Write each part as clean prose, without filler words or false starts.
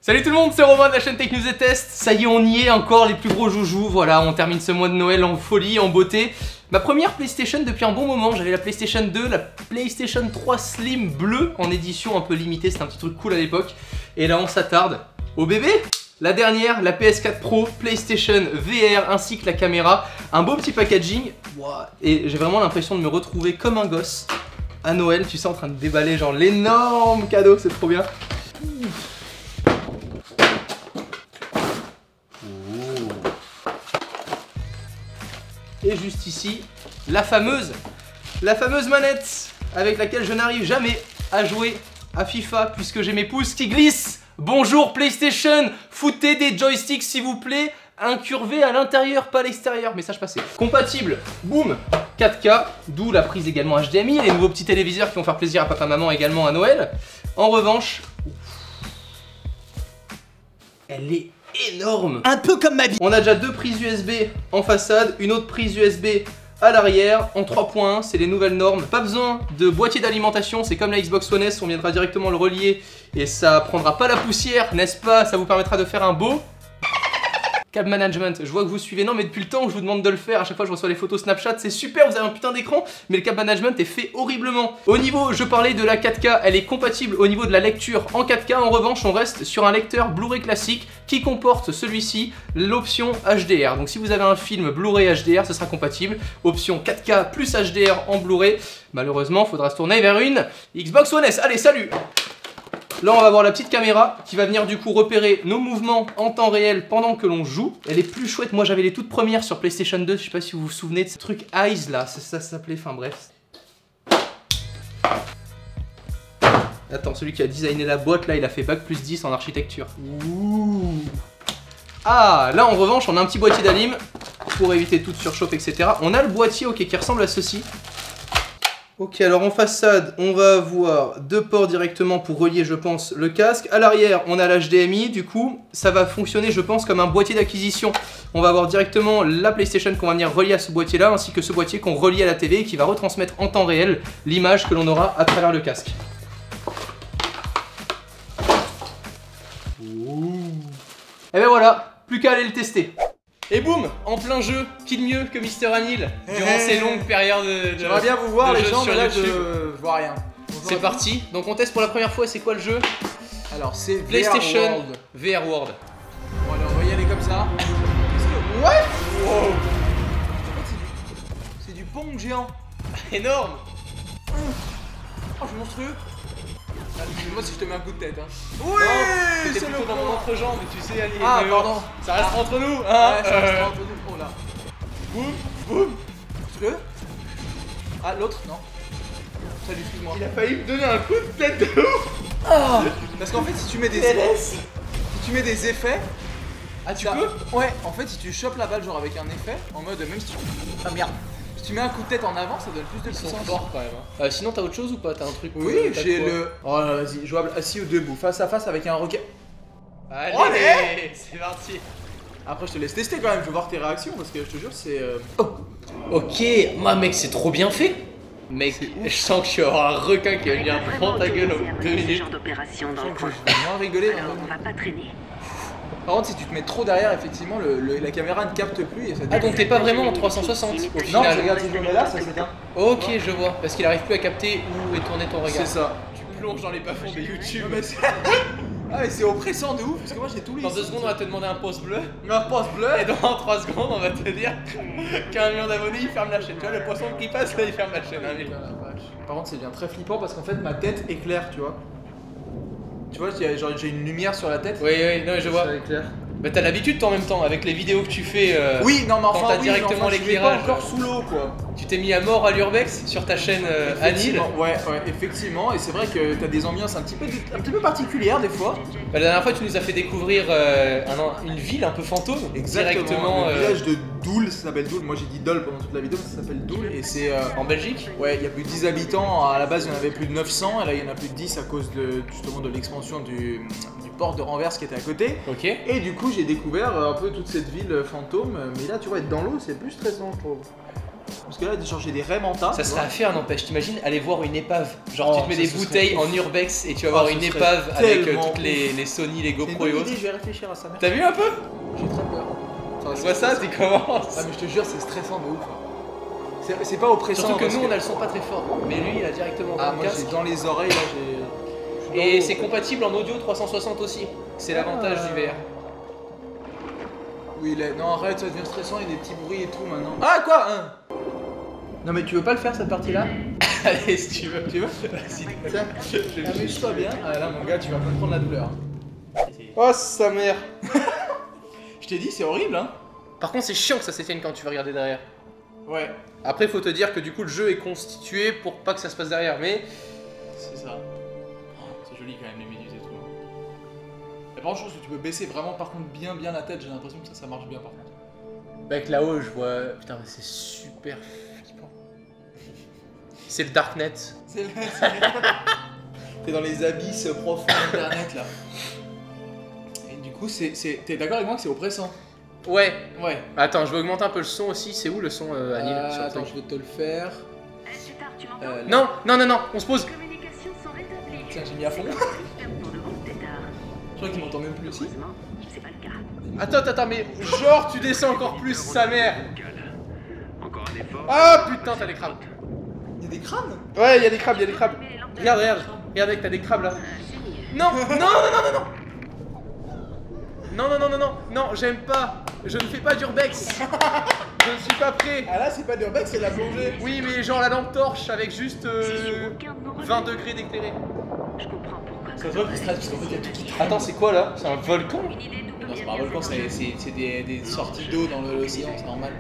Salut tout le monde, c'est Romain de la chaîne Tech News et Test. Ça y est, on y est, encore les plus gros joujoux. Voilà, on termine ce mois de Noël en folie, en beauté. Ma première PlayStation depuis un bon moment, j'avais la PlayStation 2, la PlayStation 3 Slim bleue en édition un peu limitée, c'était un petit truc cool à l'époque. Et là on s'attarde au bébé. La dernière, la PS4 Pro, PlayStation VR ainsi que la caméra. Un beau petit packaging. Et j'ai vraiment l'impression de me retrouver comme un gosse à Noël, tu sais, en train de déballer genre l'énorme cadeau, c'est trop bien. Et juste ici, la fameuse manette avec laquelle je n'arrive jamais à jouer à FIFA puisque j'ai mes pouces qui glissent. Bonjour PlayStation, foutez des joysticks s'il vous plaît, incurvés à l'intérieur, pas à l'extérieur, message passé. Compatible, boum, 4K, d'où la prise également HDMI, les nouveaux petits téléviseurs qui vont faire plaisir à papa-maman également à Noël. En revanche, elle est énorme, un peu comme ma vie. On a déjà deux prises USB en façade, une autre prise USB à l'arrière en 3.1, c'est les nouvelles normes. Pas besoin de boîtier d'alimentation, c'est comme la Xbox One S, on viendra directement le relier et ça prendra pas la poussière, n'est-ce pas? Ça vous permettra de faire un beau câble management. Je vois que vous suivez, non mais depuis le temps que je vous demande de le faire, à chaque fois je reçois les photos Snapchat, c'est super, vous avez un putain d'écran, mais le câble management est fait horriblement. Au niveau, je parlais de la 4K, elle est compatible au niveau de la lecture en 4K, en revanche on reste sur un lecteur Blu-ray classique qui comporte celui-ci, l'option HDR. Donc si vous avez un film Blu-ray HDR, ce sera compatible. Option 4K plus HDR en Blu-ray. Malheureusement, il faudra se tourner vers une Xbox One S. Allez, salut! Là on va voir la petite caméra qui va venir du coup repérer nos mouvements en temps réel pendant que l'on joue. Elle est plus chouette, moi j'avais les toutes premières sur PlayStation 2, je sais pas si vous vous souvenez de ce truc Eyes là, ça s'appelait, enfin bref. Attends, celui qui a designé la boîte là, il a fait bac plus 10 en architecture. Ouh. Ah, là en revanche on a un petit boîtier d'alim pour éviter toute surchauffe etc. On a le boîtier ok qui ressemble à ceci. Ok, alors en façade, on va avoir deux ports directement pour relier, je pense, le casque. À l'arrière, on a l'HDMI, du coup, ça va fonctionner, je pense, comme un boîtier d'acquisition. On va avoir directement la PlayStation qu'on va venir relier à ce boîtier-là, ainsi que ce boîtier qu'on relie à la TV et qui va retransmettre en temps réel l'image que l'on aura à travers le casque. Ouh. Et ben voilà, plus qu'à aller le tester. Et boum, en plein jeu, qui de mieux que Mister Anil durant ces longues périodes de J'aimerais bien vous voir les gens, mais là je vois rien. C'est parti, donc on teste pour la première fois, c'est quoi le jeu? Alors c'est PlayStation VR World. Bon alors on va y aller comme ça. Ouais. Wow. C'est du pong géant. Énorme. Oh c'est monstrueux. Moi si je te mets un coup de tête hein. Oui, c'était plutôt dans mon entrejambe, tu sais Anil. Ah pardon. Ça reste entre nous hein. Ouais, ça reste entre nous. Oh là. Boum, boum. Le. Ah l'autre non. Salut excuse-moi. Il a failli me donner un coup de tête de ouf. Oh. Parce qu'en fait si tu mets des effets. Ah tu peux. peux. Ouais en fait si tu chopes la balle genre avec un effet, en mode même si tu... Ah merde. Si tu mets un coup de tête en avant, ça donne plus de puissance. Fort quand même. Hein. Sinon, t'as autre chose ou pas? T'as un truc? Oui, j'ai le. Oh là, vas-y, jouable assis ou debout, face à face avec un roquet. Allez, c'est parti. Après, je te laisse tester quand même, je veux voir tes réactions parce que je te jure, c'est. Oh. Ok, moi, mec, c'est trop bien fait. Mec, je sens que je suis un requin qui va venir prendre ta gueule en 2 minutes. Je vais moins rigoler. On va pas traîner. Par contre, si tu te mets trop derrière, effectivement, la caméra ne capte plus et ça. Ah, donc t'es pas vraiment en 360 au final? Non, regarde, si je le mets là, ça s'éteint. Ok, je vois. Parce qu'il arrive plus à capter où est tourné ton regard. C'est ça. Tu plonges dans les bas-fonds de YouTube. Ah, mais c'est oppressant de ouf parce que moi j'ai tous les. Dans 2 secondes, on va te demander un pouce bleu. Un pouce bleu. Et dans 3 secondes, on va te dire qu'un million d'abonnés, il ferme la chaîne. Tu vois, le poisson qui passe, là, il ferme la chaîne. Par contre, ça devient très flippant parce qu'en fait, ma tête éclaire, tu vois. Tu vois, j'ai une lumière sur la tête. Oui, non, je vois. Ça éclaire. Bah t'as l'habitude toi en même temps avec les vidéos que tu fais. Oui, non mais enfin, quand t'as directement l'éclairage. Pas encore sous l'eau quoi. Tu t'es mis à mort à l'urbex sur ta chaîne Anil. Ouais, effectivement. Et c'est vrai que t'as des ambiances un petit peu particulières des fois. Bah, la dernière fois tu nous as fait découvrir une ville un peu fantôme. Exactement. Directement. Le village de Doul, ça s'appelle Doul. Moi j'ai dit Dol pendant toute la vidéo, mais ça s'appelle Doul et c'est en Belgique. Ouais, il y a plus de 10 habitants. À la base il y en avait plus de 900 et là il y en a plus de 10 à cause de justement de l'expansion du port de Renvers qui était à côté. Ok. Et du coup j'ai découvert un peu toute cette ville fantôme. Mais là tu vois être dans l'eau c'est plus stressant je trouve. Parce parce que là, genre j'ai des raies mentales. Ça serait à faire, n'empêche. T'imagines aller voir une épave. Genre, tu te mets des bouteilles en urbex et tu vas voir une épave avec toutes les Sony, les GoPro et autres. Je vais réfléchir à ça. T'as vu un peu? J'ai très peur. Je vois ça, t'es comment? Ah, mais je te jure, c'est stressant de ouf. C'est pas oppressant. Surtout que nous, on a le son pas très fort. Mais lui, il a directement dans le casque. Dans les oreilles, là, j'ai. Et c'est compatible en audio 360 aussi. C'est l'avantage du VR. Oui, non, arrête, ça devient stressant, il y a des petits bruits et tout maintenant. Ah, quoi hein? Non, mais tu veux pas le faire cette partie-là? Allez, si tu veux. Tu veux? Vas-y, tiens. Amuse-toi bien. Ah là, mon gars, tu vas comprendre la douleur. Oh, sa mère. Je t'ai dit, c'est horrible, hein. Par contre, c'est chiant que ça s'éteigne quand tu veux regarder derrière. Ouais. Après, faut te dire que du coup, le jeu est constitué pour pas que ça se passe derrière, mais. C'est ça. C'est joli quand même, les minutes et tout. Et par contre, je pense que tu peux baisser vraiment, par contre, bien la tête. J'ai l'impression que ça marche bien, par contre. Avec là-haut, je vois. Putain, c'est super flippant. C'est le Darknet. C'est le. T'es dans les abysses profonds d'internet là. Et du coup, t'es d'accord avec moi que c'est oppressant? Ouais. Ouais. Attends, je vais augmenter un peu le son aussi. C'est où le son, Anil? Attends, je vais te le faire. Non, on se pose. Tiens, j'ai mis à fond. Je crois qu'il m'entend même plus aussi. Attends, mais genre tu descends encore plus, sa mère. Ah putain, t'as des crabes. Y'a des crabes? Ouais, y'a des crabes. Regarde, que t'as des crabes là. Non, j'aime pas. Je ne fais pas d'urbex. Je ne suis pas prêt. Ah là, c'est pas d'urbex, c'est de la plongée. Oui, mais genre la lampe torche avec juste 20 degrés d'éclairé. Ça se voit qu'il stresse parce qu'en fait, il y a tout qui tremble. Attends, c'est quoi là? C'est un volcan? Non, c'est pas un volcan, c'est des sorties d'eau dans l'océan, c'est normal.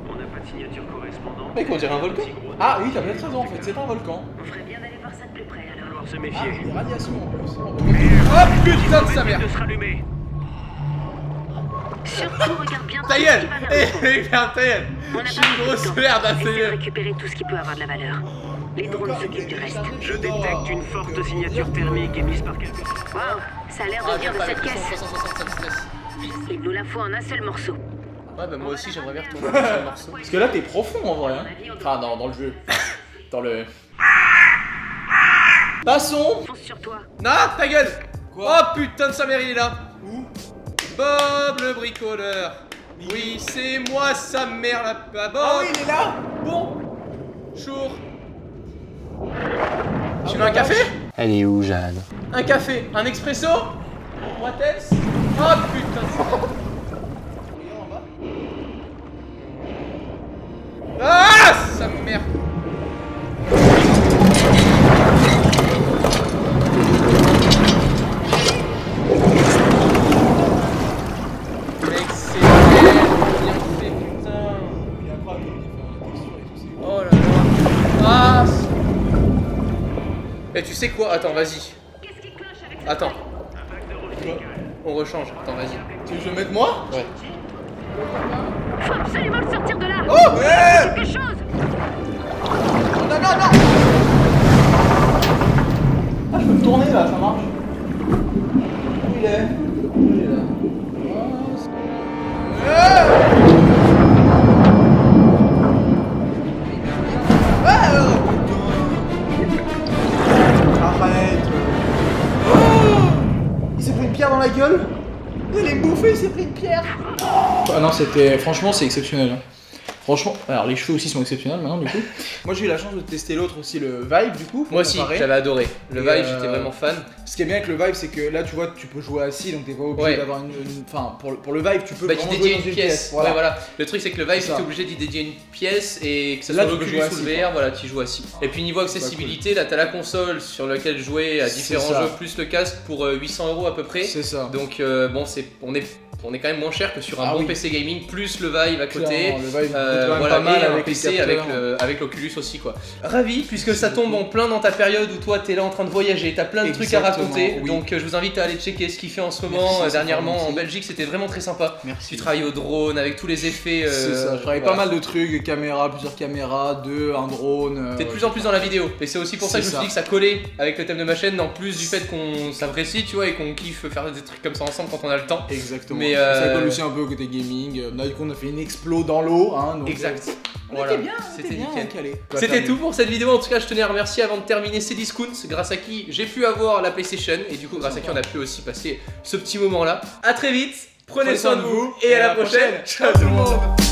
On n'a pas de signature correspondante. Mec, on dirait un volcan. Ah oui, t'as peut-être raison en fait, c'est un volcan. On ferait bien d'aller voir ça de plus près alors. falloir se Ah, méfier. des radiations en plus. Oh putain de sa mère. De se rallumer. Surtout regarde bien. Ta gueule. Ta gueule. On a Je suis pas une beaucoup de grosse temps. merde à Essaie de sérieux. récupérer tout ce qui peut avoir de la valeur. Les drones s'occupent du reste. Je détecte une forte signature thermique émise par quelqu'un. Waouh, ça a l'air de venir de cette caisse. Il nous la faut en un seul morceau. Ouais bah moi aussi j'aimerais bien retourner dans le morceau. Parce que là t'es profond en vrai hein. Enfin non, dans le jeu. Dans le... Passons. Fonce sur toi. Non, ta gueule. Quoi? Oh putain de sa mère, il est là. Où? Bob le bricoleur. Oui, c'est moi sa mère la Bob. Ah oui, il est là. Bon. Chour. Tu veux un café? Elle est où, Jeanne? Un café, un expresso? What else? Oh putain de sa... Ah sa mère. Mec c'est bien fait putain. Il est incroyable comme il fait la texture et tout, c'est... Oh là là. Ah. Eh tu sais quoi? Attends vas-y. Attends. On rechange. Attends vas-y. Tu veux que je le mette moi? Ouais. Faut absolument le sortir de là. Oh ouais. Quelque chose. Non, non, non. Ah je peux me tourner là, ça marche. Où il est? Il est là. Arrête. Oh, il s'est pris une pierre dans la gueule. Il est bouffé, il s'est pris une pierre. Ah non, c'était... Franchement, c'est exceptionnel. Hein. Franchement, alors les cheveux aussi sont exceptionnels maintenant du coup. Moi j'ai eu la chance de tester l'autre aussi, le Vive du coup. Moi aussi, j'avais adoré. Le Et Vive, j'étais vraiment fan. Ce qui est bien avec le Vive, c'est que là tu vois, tu peux jouer assis donc t'es pas obligé d'avoir une. Enfin, pour le Vive, tu peux. Bah, tu vraiment dédies jouer dans une pièce. Voilà. Ouais, voilà. Le truc, c'est que le Vive, C'est ça. t'es obligé d'y dédier une pièce et que ça Là, soit tu peux l'Oculus jouer ou le assis, VR, voilà, tu joues assis. Et puis niveau accessibilité, là, t'as la console sur laquelle jouer à C'est différents ça. jeux, plus le casque pour 800 € à peu près. C'est ça. Donc, bon, on est quand même moins cher que sur un Ah bon oui. PC gaming, plus le Vive à côté. Clairement, le Vive coûte quand même Voilà, pas mal et un avec les PC capteurs. avec l'Oculus aussi, quoi. Ravi, puisque ça tombe en plein dans ta période où toi, t'es là en train de voyager, t'as plein de trucs à Exactement, raconter. oui. Donc, je vous invite à aller checker ce qu'il fait en ce moment. Merci, c'est Dernièrement, gentil. en Belgique, c'était vraiment très sympa. Merci. Tu travailles au drone avec tous les effets. C'est ça, je travaille voilà. pas mal de trucs, caméra, plusieurs caméras, un drone. T'es de plus en plus dans la vidéo, et c'est aussi pour ça que je me suis dit que ça collait avec le thème de ma chaîne, en plus du fait qu'on s'apprécie, tu vois, et qu'on kiffe faire des trucs comme ça ensemble quand on a le temps. Exactement. Mais, Ça colle aussi un peu au côté gaming. On a fait une explo dans l'eau, hein, donc, exact. Voilà, c'était bien nickel. calé. C'était tout pour cette vidéo. En tout cas, je tenais à remercier avant de terminer Cdiscounts, grâce à qui j'ai pu avoir la PlayStation et du coup, grâce à qui on a pu aussi passer ce petit moment là. A très vite, prenez soin de vous et à la prochaine. Ciao tout le monde.